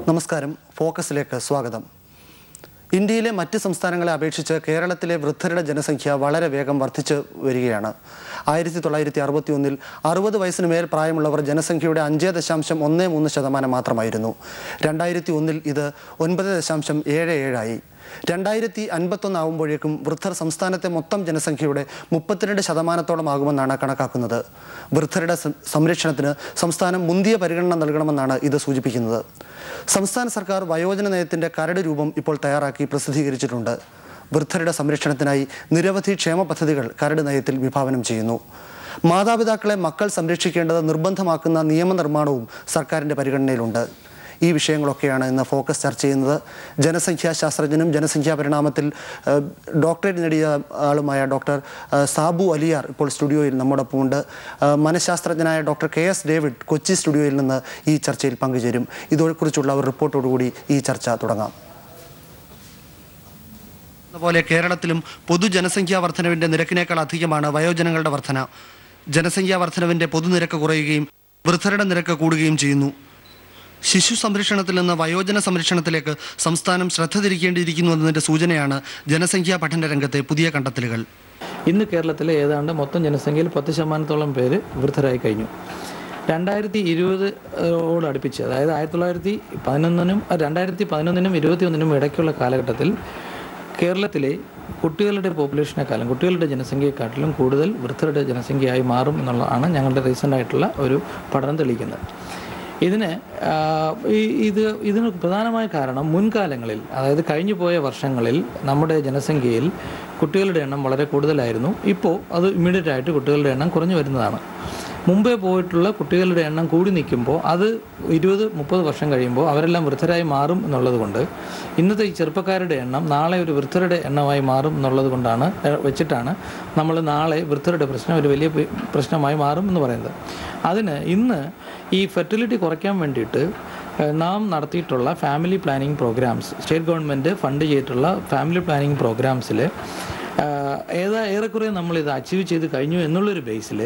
നമസ്കാരം, ഫോക്കസിലേക്ക് സ്വാഗതം. ഇന്ത്യയിലെ മറ്റ് സംസ്ഥാനങ്ങളെ അപേക്ഷിച്ച് കേരളത്തിലെ വൃദ്ധരുടെ ജനസംഖ്യ വളരെ വേഗം വർദ്ധിച്ചു വരികയാണ്. 1961-ൽ 60 വയസ്സിന് മേൽ പ്രായമുള്ളവർ ജനസംഖ്യയുടെ 5.13% മാത്രമായിരുന്നു. 2001-ൽ ഇത് 9.77 ആയി. 2051 ആകുമ്പോഴേക്കും വൃദ്ധർ സംസ്ഥാനത്തെ മൊത്തം ജനസംഖ്യയുടെ 32% ആകുമെന്നാണ് കണക്കാക്കുന്നത്. വൃദ്ധരുടെ സംരക്ഷണത്തിന് സംസ്ഥാനം മുന്തിയ പരിഗണന നൽകണമെന്നാണ് ഇത് സൂചിപ്പിക്കുന്നത്. സംസ്ഥാന സർക്കാർ വയോജന നയത്തിൻ്റെ കരട് രൂപം ഇപ്പോൾ തയ്യാറാക്കി പ്രസിദ്ധീകരിച്ചിട്ടുണ്ട്. വൃദ്ധരുടെ സംരക്ഷണത്തിനായി നിരവധി ക്ഷേമ പദ്ധതികൾ കരട് നയത്തിൽ വിഭാവനം ചെയ്യുന്നു. മാതാപിതാക്കളെ മക്കൾ സംരക്ഷിക്കേണ്ടത് നിർബന്ധമാക്കുന്ന നിയമനിർമ്മാണവും സർക്കാരിൻ്റെ പരിഗണനയിലുണ്ട്. ഈ വിഷയങ്ങളൊക്കെയാണ് ഇന്ന് ഫോക്കസ് ചർച്ച ചെയ്യുന്നത്. ജനസംഖ്യാ ശാസ്ത്രജ്ഞനും ജനസംഖ്യാ പരിണാമത്തിൽ ഡോക്ടറേറ്റ് നേടിയ ആളുമായ ഡോക്ടർ സാബു അലിയാർ ഇപ്പോൾ സ്റ്റുഡിയോയിൽ നമ്മോടൊപ്പമുണ്ട്. മനഃശാസ്ത്രജ്ഞനായ ഡോക്ടർ KS ഡേവിഡ് കൊച്ചി സ്റ്റുഡിയോയിൽ നിന്ന് ഈ ചർച്ചയിൽ പങ്കുചേരും. ഇതേക്കുറിച്ചുള്ള ഒരു റിപ്പോർട്ടോടുകൂടി ഈ ചർച്ച തുടങ്ങാം. അതുപോലെ കേരളത്തിലും പൊതുജനസംഖ്യാ വർധനവിൻ്റെ നിരക്കിനേക്കാൾ അധികമാണ് വയോജനങ്ങളുടെ വർധന. ജനസംഖ്യാ വർധനവിൻ്റെ പൊതുനിരക്ക് കുറയുകയും വൃദ്ധരുടെ നിരക്ക് കൂടുകയും ചെയ്യുന്നു. ശിശു സംരക്ഷണത്തിൽ നിന്ന് വയോജന സംരക്ഷണത്തിലേക്ക് സംസ്ഥാനം ശ്രദ്ധ തിരിക്കേണ്ടിയിരിക്കുന്നു എന്നതിൻ്റെ സൂചനയാണ് ജനസംഖ്യാ പഠന രംഗത്തെ പുതിയ കണ്ടെത്തലുകൾ. ഇന്ന് കേരളത്തിലെ ഏതാണ്ട് മൊത്തം ജനസംഖ്യയിൽ 10% പേര് വൃദ്ധരായി കഴിഞ്ഞു. 2020 അടുപ്പിച്ച്, അതായത് 2011-നും 2021-നും ഇടയ്ക്കുള്ള കാലഘട്ടത്തിൽ കേരളത്തിലെ കുട്ടികളുടെ പോപ്പുലേഷനെക്കാളും കുട്ടികളുടെ ജനസംഖ്യയെക്കാട്ടിലും കൂടുതൽ വൃദ്ധരുടെ ജനസംഖ്യയായി മാറും എന്നുള്ളതാണ് ഞങ്ങളുടെ റീസെൻ്റായിട്ടുള്ള ഒരു പഠനം തെളിയിക്കുന്നത്. ഇതിന് പ്രധാനമായ കാരണം മുൻകാലങ്ങളിൽ, അതായത് കഴിഞ്ഞു പോയ വർഷങ്ങളിൽ നമ്മുടെ ജനസംഖ്യയിൽ കുട്ടികളുടെ എണ്ണം വളരെ കൂടുതലായിരുന്നു. ഇപ്പോൾ അത് ഇമ്മീഡിയറ്റായിട്ട് കുട്ടികളുടെ എണ്ണം കുറഞ്ഞു വരുന്നതാണ്. മുമ്പേ പോയിട്ടുള്ള കുട്ടികളുടെ എണ്ണം കൂടി നിൽക്കുമ്പോൾ അത് 20-30 വർഷം കഴിയുമ്പോൾ അവരെല്ലാം വൃദ്ധരായി മാറും എന്നുള്ളത് കൊണ്ട് ഇന്നത്തെ ഈ ചെറുപ്പക്കാരുടെ എണ്ണം നാളെ ഒരു വൃദ്ധരുടെ എണ്ണമായി മാറും എന്നുള്ളത് കൊണ്ടാണ് വെച്ചിട്ടാണ് നമ്മൾ നാളെ വൃദ്ധരുടെ പ്രശ്നം ഒരു വലിയ പ്രശ്നമായി മാറും എന്ന് പറയുന്നത്. അതിന് ഇന്ന് ഈ ഫെർട്ടിലിറ്റി കുറയ്ക്കാൻ വേണ്ടിയിട്ട് നാം നടത്തിയിട്ടുള്ള family planning programs, state government fund ചെയ്തിട്ടുള്ള ഫാമിലി പ്ലാനിങ് പ്രോഗ്രാംസിൽ ഏറെക്കുറെ നമ്മളിത് അച്ചീവ് ചെയ്ത് കഴിഞ്ഞു എന്നുള്ളൊരു ബേസിൽ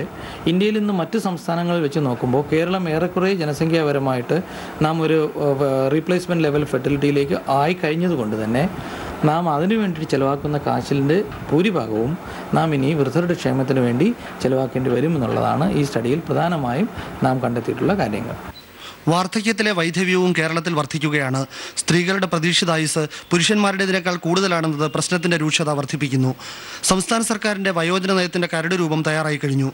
ഇന്ത്യയിൽ നിന്ന് മറ്റ് സംസ്ഥാനങ്ങളിൽ വെച്ച് നോക്കുമ്പോൾ കേരളം ഏറെക്കുറെ ജനസംഖ്യാപരമായിട്ട് നാം ഒരു റീപ്ലേസ്മെൻറ്റ് ലെവൽ ഫെർട്ടിലിറ്റിയിലേക്ക് ആയി കഴിഞ്ഞതുകൊണ്ട് തന്നെ നാം അതിനു വേണ്ടി ചിലവാക്കുന്ന കാശിൻ്റെ ഭൂരിഭാഗവും നാം ഇനി വൃദ്ധരുടെ ക്ഷേമത്തിന് വേണ്ടി ചിലവാക്കേണ്ടി വരും എന്നുള്ളതാണ് ഈ സ്റ്റഡിയിൽ പ്രധാനമായും നാം കണ്ടെത്തിയിട്ടുള്ള കാര്യങ്ങൾ. വാർദ്ധക്യത്തിലെ വൈധവ്യവും കേരളത്തിൽ വർദ്ധിക്കുകയാണ്. സ്ത്രീകളുടെ പ്രതീക്ഷിതായുസ് പുരുഷന്മാരുടേതിനേക്കാൾ കൂടുതലാണെന്നത് പ്രശ്നത്തിൻ്റെ രൂക്ഷത വർദ്ധിപ്പിക്കുന്നു. സംസ്ഥാന സർക്കാരിൻ്റെ വയോജന നയത്തിൻ്റെ കരട് രൂപം തയ്യാറായി കഴിഞ്ഞു.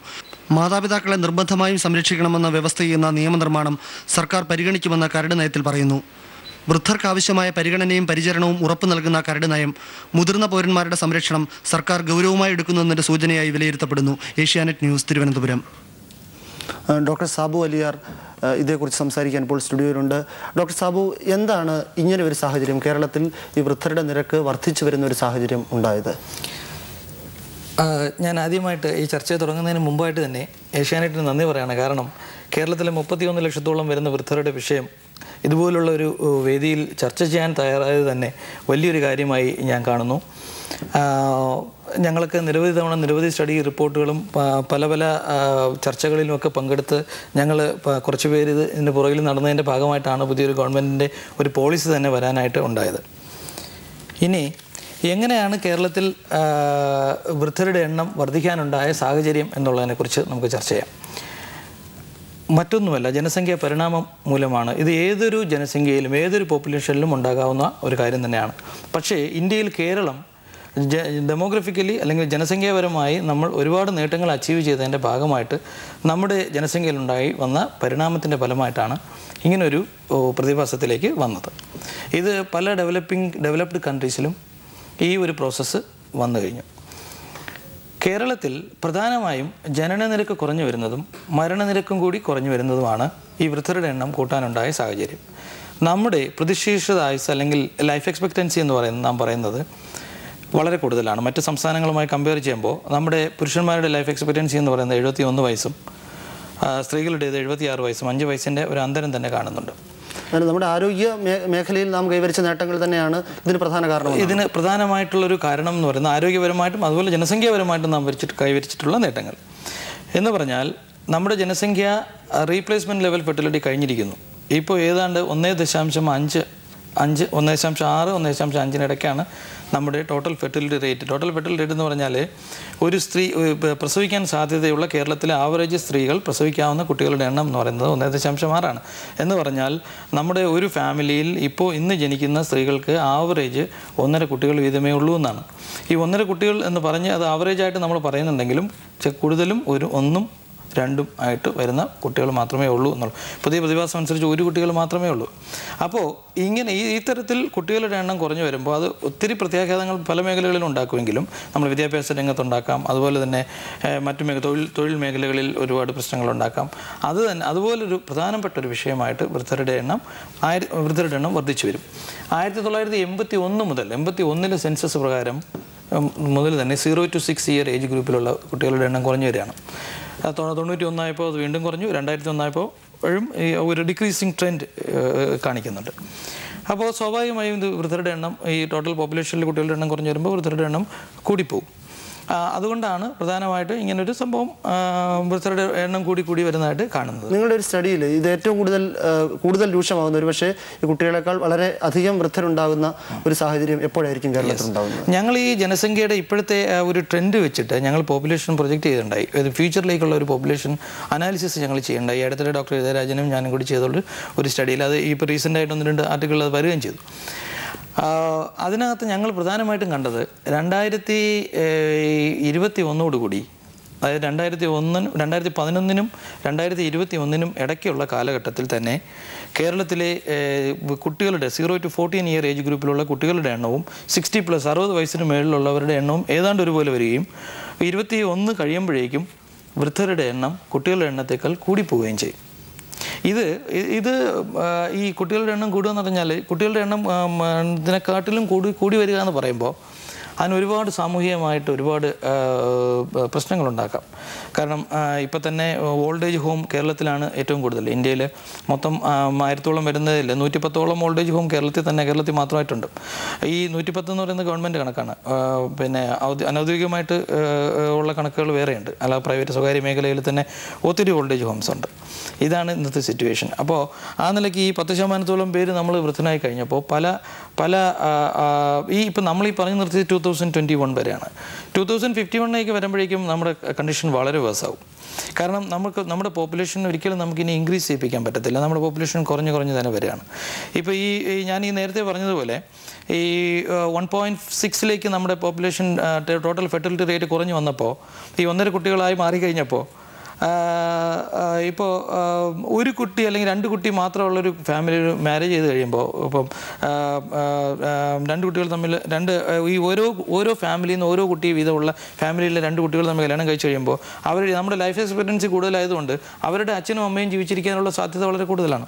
മാതാപിതാക്കളെ നിർബന്ധമായും സംരക്ഷിക്കണമെന്ന വ്യവസ്ഥ ചെയ്യുന്ന നിയമനിർമ്മാണം സർക്കാർ പരിഗണിക്കുമെന്ന് കരട് നയത്തിൽ പറയുന്നു. വൃദ്ധർക്കാവശ്യമായ പരിഗണനയും പരിചരണവും ഉറപ്പു നൽകുന്ന കരട് നയം മുതിർന്ന പൗരന്മാരുടെ സംരക്ഷണം സർക്കാർ ഗൗരവമായി എടുക്കുന്നതിൻ്റെ സൂചനയായി വിലയിരുത്തപ്പെടുന്നു. ഏഷ്യാനെറ്റ് ന്യൂസ്, തിരുവനന്തപുരം. ഡോക്ടർ സാബു അലിയാർ ഇതേക്കുറിച്ച് സംസാരിക്കാൻ ഇപ്പോൾ സ്റ്റുഡിയോയിലുണ്ട്. ഡോക്ടർ സാബു, എന്താണ് ഇങ്ങനെ ഒരു സാഹചര്യം, കേരളത്തിൽ ഈ വൃദ്ധരുടെ നിരക്ക് വർദ്ധിച്ചു വരുന്ന ഒരു സാഹചര്യം ഉണ്ടായത്? ഞാൻ ആദ്യമായിട്ട് ഈ ചർച്ച തുടങ്ങുന്നതിന് മുമ്പായിട്ട് തന്നെ ഏഷ്യാനെറ്റിന് നന്ദി പറയുകയാണ്. കാരണം കേരളത്തിലെ 31 ലക്ഷത്തോളം വരുന്ന വൃദ്ധരുടെ വിഷയം ഇതുപോലുള്ള ഒരു വേദിയിൽ ചർച്ച ചെയ്യാൻ തയ്യാറായത് തന്നെ വലിയൊരു കാര്യമായി ഞാൻ കാണുന്നു. ഞങ്ങൾക്ക് നിരവധി തവണ നിരവധി സ്റ്റഡി റിപ്പോർട്ടുകളും പല ചർച്ചകളിലുമൊക്കെ പങ്കെടുത്ത് ഞങ്ങൾ കുറച്ച് പേര് ഇതിൻ്റെ പുറകിൽ നടന്നതിൻ്റെ ഭാഗമായിട്ടാണ് പുതിയൊരു ഗവൺമെൻറ്റിൻ്റെ ഒരു പോളിസി തന്നെ വരാനായിട്ട് ഉണ്ടായത്. ഇനി എങ്ങനെയാണ് കേരളത്തിൽ വൃദ്ധരുടെ എണ്ണം വർദ്ധിക്കാനുണ്ടായ സാഹചര്യം എന്നുള്ളതിനെക്കുറിച്ച് നമുക്ക് ചർച്ച ചെയ്യാം. മറ്റൊന്നുമല്ല, ജനസംഖ്യാ പരിണാമം മൂലമാണ്. ഇത് ഏതൊരു ജനസംഖ്യയിലും ഏതൊരു പോപ്പുലേഷനിലും ഉണ്ടാകാവുന്ന ഒരു കാര്യം തന്നെയാണ്. പക്ഷേ ഇന്ത്യയിൽ കേരളം ഡെമോഗ്രഫിക്കലി അല്ലെങ്കിൽ ജനസംഖ്യാപരമായി നമ്മൾ ഒരുപാട് നേട്ടങ്ങൾ അച്ചീവ് ചെയ്തതിൻ്റെ ഭാഗമായിട്ട് നമ്മുടെ ജനസംഖ്യയിലുണ്ടായി വന്ന പരിണാമത്തിൻ്റെ ഫലമായിട്ടാണ് ഇങ്ങനൊരു പ്രതിഭാസത്തിലേക്ക് വന്നത്. ഇത് പല ഡെവലപ്ഡ് കൺട്രീസിലും ഈ ഒരു പ്രോസസ്സ് വന്നു കഴിഞ്ഞു. കേരളത്തിൽ പ്രധാനമായും ജനനനിരക്ക് കുറഞ്ഞു വരുന്നതും മരണനിരക്കും കൂടി കുറഞ്ഞു വരുന്നതുമാണ് ഈ വൃദ്ധരുടെ എണ്ണം കൂട്ടാനുണ്ടായ സാഹചര്യം. നമ്മുടെ പ്രതിശീർഷിത ആയുസ് അല്ലെങ്കിൽ ലൈഫ് എക്സ്പെക്റ്റൻസി എന്ന് നാം പറയുന്നത് വളരെ കൂടുതലാണ്. മറ്റ് സംസ്ഥാനങ്ങളുമായി കമ്പയർ ചെയ്യുമ്പോൾ നമ്മുടെ പുരുഷന്മാരുടെ ലൈഫ് എക്സ്പെക്റ്റൻസി എന്ന് പറയുന്നത് 71 വയസ്സും സ്ത്രീകളുടേത് 76 വയസ്സും 5 വയസ്സിൻ്റെ ഒരു അന്തരം തന്നെ കാണുന്നുണ്ട്. നമ്മുടെ ആരോഗ്യ മേഖലയിൽ നാം കൈവരിച്ച നേട്ടങ്ങൾ തന്നെയാണ് ഇതിന് പ്രധാന കാരണം. ഇതിന് പ്രധാനമായിട്ടുള്ളൊരു കാരണം എന്ന് പറയുന്നത് ആരോഗ്യപരമായിട്ടും അതുപോലെ ജനസംഖ്യാപരമായിട്ടും നാം കൈവരിച്ചിട്ടുള്ള നേട്ടങ്ങൾ എന്ന് പറഞ്ഞാൽ നമ്മുടെ ജനസംഖ്യ റീപ്ലേസ്മെൻറ്റ് ലെവൽ ഫെർട്ടിലിറ്റി കഴിഞ്ഞിരിക്കുന്നു. ഇപ്പോൾ ഏതാണ്ട് 1.5 1.6 1.5 നമ്മുടെ total fertility rate. Total fertility rate എന്ന് പറഞ്ഞാൽ ഒരു സ്ത്രീ പ്രസവിക്കാൻ സാധ്യതയുള്ള കേരളത്തിലെ ആവറേജ് സ്ത്രീകൾ പ്രസവിക്കാവുന്ന കുട്ടികളുടെ എണ്ണം എന്ന് പറയുന്നത് 1.6 എന്ന് പറഞ്ഞാൽ നമ്മുടെ ഒരു ഫാമിലിയിൽ ഇപ്പോൾ ഇന്ന് ജനിക്കുന്ന സ്ത്രീകൾക്ക് ആവറേജ് 1.5 കുട്ടികൾ വീതമേ ഉള്ളൂ എന്നാണ്. ഈ 1.5 കുട്ടികൾ എന്ന് പറഞ്ഞ് അത് ആവറേജായിട്ട് നമ്മൾ പറയുന്നുണ്ടെങ്കിലും കൂടുതലും 1 2 ആയിട്ട് വരുന്ന കുട്ടികൾ മാത്രമേ ഉള്ളൂ എന്നുള്ളൂ. പുതിയ പ്രതിഭാസം അനുസരിച്ച് 1 കുട്ടികൾ മാത്രമേ ഉള്ളൂ. അപ്പോൾ ഇങ്ങനെ ഇത്തരത്തിൽ കുട്ടികളുടെ എണ്ണം കുറഞ്ഞു വരുമ്പോൾ അത് ഒത്തിരി പ്രത്യാഘാതങ്ങൾ പല മേഖലകളിലും ഉണ്ടാക്കുമെങ്കിലും നമ്മൾ വിദ്യാഭ്യാസ രംഗത്തുണ്ടാക്കാം, അതുപോലെ തന്നെ മറ്റു തൊഴിൽ മേഖലകളിൽ ഒരുപാട് പ്രശ്നങ്ങളുണ്ടാക്കാം. അതുപോലൊരു പ്രധാനപ്പെട്ട ഒരു വിഷയമായിട്ട് വൃദ്ധരുടെ എണ്ണം വർദ്ധിച്ചു വരും. 1981 മുതൽ 81 സെൻസസ് പ്രകാരം മുതൽ തന്നെ 0 to 6 ഇയർ ഏജ് ഗ്രൂപ്പിലുള്ള കുട്ടികളുടെ എണ്ണം കുറഞ്ഞു വരികയാണ്. 91 ആയപ്പോൾ അത് വീണ്ടും കുറഞ്ഞു, 2001 ആയപ്പോൾ ഒരു ഡിക്രീസിങ് ട്രെൻഡ് കാണിക്കുന്നുണ്ട്. അപ്പോൾ സ്വാഭാവികമായും ഇത് വൃദ്ധരുടെ എണ്ണം ഈ ടോട്ടൽ പോപ്പുലേഷനിൽ കുട്ടികളുടെ എണ്ണം കുറഞ്ഞു വരുമ്പോൾ വൃദ്ധരുടെ എണ്ണം കൂടിപ്പോകും. അതുകൊണ്ടാണ് പ്രധാനമായിട്ട് ഇങ്ങനൊരു സംഭവം വൃദ്ധരുടെ എണ്ണം കൂടി വരുന്നതായിട്ട് കാണുന്നത്. നിങ്ങളുടെ ഒരു സ്റ്റഡിയിൽ ഇത് ഏറ്റവും കൂടുതൽ രൂക്ഷമാകുന്ന ഒരു പക്ഷേ കുട്ടികളെക്കാൾ വളരെ അധികം വൃദ്ധരുണ്ടാകുന്ന ഒരു സാഹചര്യം എപ്പോഴായിരിക്കും കേരളത്തിൽ ഉണ്ടാകുന്നത്? ഞങ്ങൾ ഈ ജനസംഖ്യയുടെ ഇപ്പോഴത്തെ ഒരു ട്രെൻഡ് വെച്ചിട്ട് ഞങ്ങൾ പോപ്പുലേഷൻ പ്രൊജക്റ്റ് ചെയ്തിട്ടുണ്ടായി. ഫ്യൂച്ചറിലേക്കുള്ള ഒരു പോപ്പുലേഷൻ അനാലിസിസ് ഞങ്ങൾ ചെയ്യുന്നുണ്ടായി. അടുത്തിടെ ഡോക്ടർ ഇതരാജനും ഞാനും കൂടി ചെയ്തുള്ള ഒരു സ്റ്റഡിയിൽ അത് ഇപ്പോൾ റീസെൻ്റായിട്ട് 1-2 ആർട്ടിക്കിൾ അത് വരികയും ചെയ്തു. അതിനകത്ത് ഞങ്ങൾ പ്രധാനമായിട്ടും കണ്ടത് 2021 കൂടി, അതായത് 2011-നും 2021 ഇടയ്ക്കുള്ള കാലഘട്ടത്തിൽ തന്നെ കേരളത്തിലെ കുട്ടികളുടെ 0 to 14 ഇയർ ഏജ് ഗ്രൂപ്പിലുള്ള കുട്ടികളുടെ എണ്ണവും 60+ 60 വയസ്സിന് മേളിലുള്ളവരുടെ എണ്ണവും ഏതാണ്ട് ഒരുപോലെ വരികയും 21 കഴിയുമ്പോഴേക്കും വൃദ്ധരുടെ എണ്ണം കുട്ടികളുടെ എണ്ണത്തേക്കാൾ കൂടിപ്പോവുകയും ചെയ്യും. ഇത് ഈ കുട്ടികളുടെ എണ്ണം കൂടുക എന്ന് പറഞ്ഞാൽ കുട്ടികളുടെ എണ്ണം ഇതിനെക്കാട്ടിലും കൂടി വരിക എന്ന് പറയുമ്പോൾ അതിന് ഒരുപാട് സാമൂഹികമായിട്ട് ഒരുപാട് പ്രശ്നങ്ങളുണ്ടാക്കാം. കാരണം ഇപ്പം തന്നെ ഓൾഡ് ഏജ് ഹോം കേരളത്തിലാണ് ഏറ്റവും കൂടുതൽ. ഇന്ത്യയിൽ മൊത്തം 1000-ഓളം വരുന്നതിൽ 110-ഓളം ഓൾഡ് ഏജ് ഹോം കേരളത്തിൽ മാത്രമായിട്ടുണ്ട്. ഈ 110 എന്ന് പറയുന്നത് ഗവൺമെൻറ് കണക്കാണ്. പിന്നെ അനൗദ്യോഗികമായിട്ട് ഉള്ള കണക്കുകൾ വേറെയുണ്ട്. അല്ല, പ്രൈവറ്റ് സ്വകാര്യ മേഖലയിൽ തന്നെ ഒത്തിരി ഓൾഡ് ഏജ് ഹോംസ് ഉണ്ട്. ഇതാണ് ഇന്നത്തെ സിറ്റുവേഷൻ. അപ്പോൾ ആ നിലയ്ക്ക് ഈ 10% പേര് നമ്മൾ വൃദ്ധനായി കഴിഞ്ഞപ്പോൾ പല ഇപ്പം നമ്മൾ ഈ പറഞ്ഞു നിർത്തിയത് 2021 വരെയാണ്. 2051 വരുമ്പോഴേക്കും നമ്മുടെ കണ്ടീഷൻ വളരെ വേഴ്സാവും. കാരണം നമ്മുടെ പോപ്പുലേഷൻ ഒരിക്കലും നമുക്കിനി ഇൻക്രീസ് ചെയ്യിപ്പിക്കാൻ പറ്റത്തില്ല. നമ്മുടെ പോപ്പുലേഷൻ കുറഞ്ഞ് തന്നെ വരികയാണ്. ഇപ്പോൾ ഞാൻ നേരത്തെ പറഞ്ഞതുപോലെ ഈ 1.6 നമ്മുടെ പോപ്പുലേഷൻ ടോട്ടൽ ഫെർട്ടിലിറ്റി റേറ്റ് കുറഞ്ഞു വന്നപ്പോൾ ഈ 1.5 കുട്ടികളായി മാറിക്കഴിഞ്ഞപ്പോൾ ഇപ്പോൾ 1 കുട്ടി അല്ലെങ്കിൽ 2 കുട്ടി മാത്രമുള്ളൊരു ഫാമിലി മാരേജ് ചെയ്ത് കഴിയുമ്പോൾ ഇപ്പം 2 കുട്ടികൾ തമ്മിൽ ഈ ഓരോ ഫാമിലിയിൽ നിന്ന് ഓരോ കുട്ടി വീതമുള്ള ഫാമിലിയിലെ 2 കുട്ടികൾ തമ്മിൽ കല്യാണം കഴിച്ച് കഴിയുമ്പോൾ നമ്മുടെ ലൈഫ് എക്സ്പെക്റ്റൻസി കൂടുതലായതുകൊണ്ട് അവരുടെ അച്ഛനും അമ്മയും ജീവിച്ചിരിക്കാനുള്ള സാധ്യത വളരെ കൂടുതലാണ്.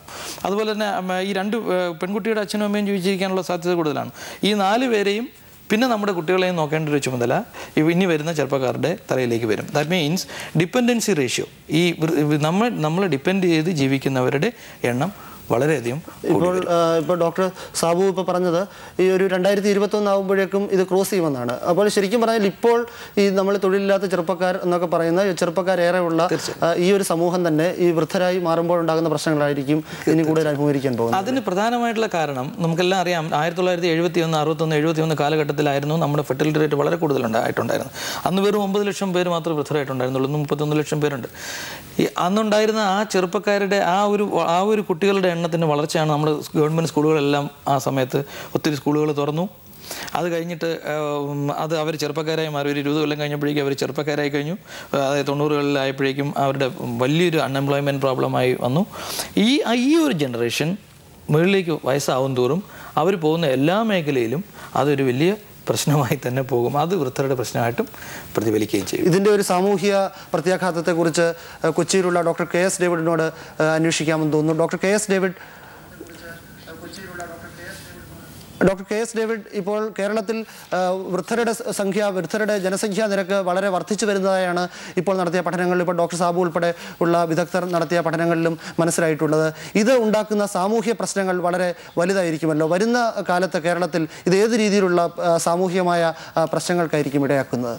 അതുപോലെ തന്നെ ഈ 2 പെൺകുട്ടിയുടെ അച്ഛനും അമ്മയും ജീവിച്ചിരിക്കാനുള്ള സാധ്യത കൂടുതലാണ്. ഈ 4 പേരെയും പിന്നെ നമ്മുടെ കുട്ടികളെയും നോക്കേണ്ട ഒരു ചുമതല ഇനി വരുന്ന ചെറുപ്പക്കാരുടെ തലയിലേക്ക് വരും. ദാറ്റ് മീൻസ് ഡിപ്പെൻഡൻസി റേഷ്യോ, ഈ നമ്മൾ ഡിപ്പെൻഡ് ചെയ്ത് ജീവിക്കുന്നവരുടെ എണ്ണം വളരെയധികം. ഇപ്പോൾ ഡോക്ടർ സാബു ഇപ്പോൾ പറഞ്ഞത് ഈ ഒരു 2021 ആകുമ്പോഴേക്കും ഇത് ക്രോസ് ചെയ്യുമെന്നാണ്. അപ്പോൾ ശരിക്കും പറഞ്ഞാൽ ഇപ്പോൾ ഈ നമ്മൾ തൊഴിലില്ലാത്ത ചെറുപ്പക്കാർ എന്നൊക്കെ പറയുന്ന ചെറുപ്പക്കാരേറെ ഉള്ള ഈ ഒരു സമൂഹം തന്നെ ഈ വൃദ്ധരായി മാറുമ്പോൾ ഉണ്ടാകുന്ന പ്രശ്നങ്ങളായിരിക്കും ഇനി കൂടുതൽ അഭിമുഖീകരിക്കാൻ പോകുന്നത്. അതിന് പ്രധാനമായിട്ടുള്ള കാരണം നമുക്കെല്ലാം അറിയാം. 1971, 61, 71 കാലഘട്ടത്തിലായിരുന്നു നമ്മുടെ ഫെർട്ടിലിറ്റി റേറ്റ് വളരെ കൂടുതലുണ്ടായിട്ടുണ്ടായിരുന്നു. അന്ന് വെറും 9 ലക്ഷം പേര് മാത്രമേ വൃദ്ധരായിട്ടുണ്ടായിരുന്നുള്ളൂ. 31 ലക്ഷം പേരുണ്ട്. ഈ അന്നുണ്ടായിരുന്ന ആ ചെറുപ്പക്കാരുടെ ആ ഒരു കുട്ടികളുടെ എണ്ണത്തിൻ്റെ വളർച്ചയാണ് നമ്മുടെ ഗവൺമെൻറ് സ്കൂളുകളെല്ലാം ആ സമയത്ത് ഒത്തിരി സ്കൂളുകൾ തുറന്നു. അത് കഴിഞ്ഞിട്ട് അവർ ചെറുപ്പക്കാരായി മാറി. ഒരു 20 കൊല്ലം കഴിഞ്ഞപ്പോഴേക്കും അവർ ചെറുപ്പക്കാരായി കഴിഞ്ഞു. അതായത് 90-കളിലായപ്പോഴേക്കും അവരുടെ വലിയൊരു അൺഎംപ്ലോയ്മെൻറ്റ് പ്രോബ്ലമായി വന്നു. ഈ ഒരു ജനറേഷൻ മുകളിലേക്ക് വയസ്സാവും തോറും അവർ പോകുന്ന എല്ലാ മേഖലയിലും അതൊരു വലിയ പ്രശ്നമായി തന്നെ പോകും. അത് വൃദ്ധരുടെ പ്രശ്നമായിട്ടും പ്രതിഫലിക്കുകയും ചെയ്യും. ഇതിൻ്റെ ഒരു സാമൂഹിക പ്രത്യാഘാതത്തെക്കുറിച്ച് കൊച്ചിയിലുള്ള ഡോക്ടർ കെ എസ് ഡേവിഡിനോട് അന്വേഷിക്കാമെന്ന് തോന്നുന്നു. ഡോക്ടർ കെ എസ് ഡേവിഡ്, ഇപ്പോൾ കേരളത്തിൽ വൃദ്ധരുടെ ജനസംഖ്യാ നിരക്ക് വളരെ വർദ്ധിച്ചു വരുന്നതായാണ് ഇപ്പോൾ നടത്തിയ പഠനങ്ങളിൽ, ഇപ്പോൾ ഡോക്ടർ സാബു ഉൾപ്പെടെ ഉള്ള വിദഗ്ധർ നടത്തിയ പഠനങ്ങളിലും മനസ്സിലായിട്ടുള്ളത്. ഇത് ഉണ്ടാക്കുന്ന സാമൂഹ്യ പ്രശ്നങ്ങൾ വളരെ വലുതായിരിക്കുമല്ലോ. വരുന്ന കാലത്ത് കേരളത്തിൽ ഇത് ഏത് രീതിയിലുള്ള സാമൂഹികമായ പ്രശ്നങ്ങൾക്കായിരിക്കും ഇടയാക്കുന്നത്?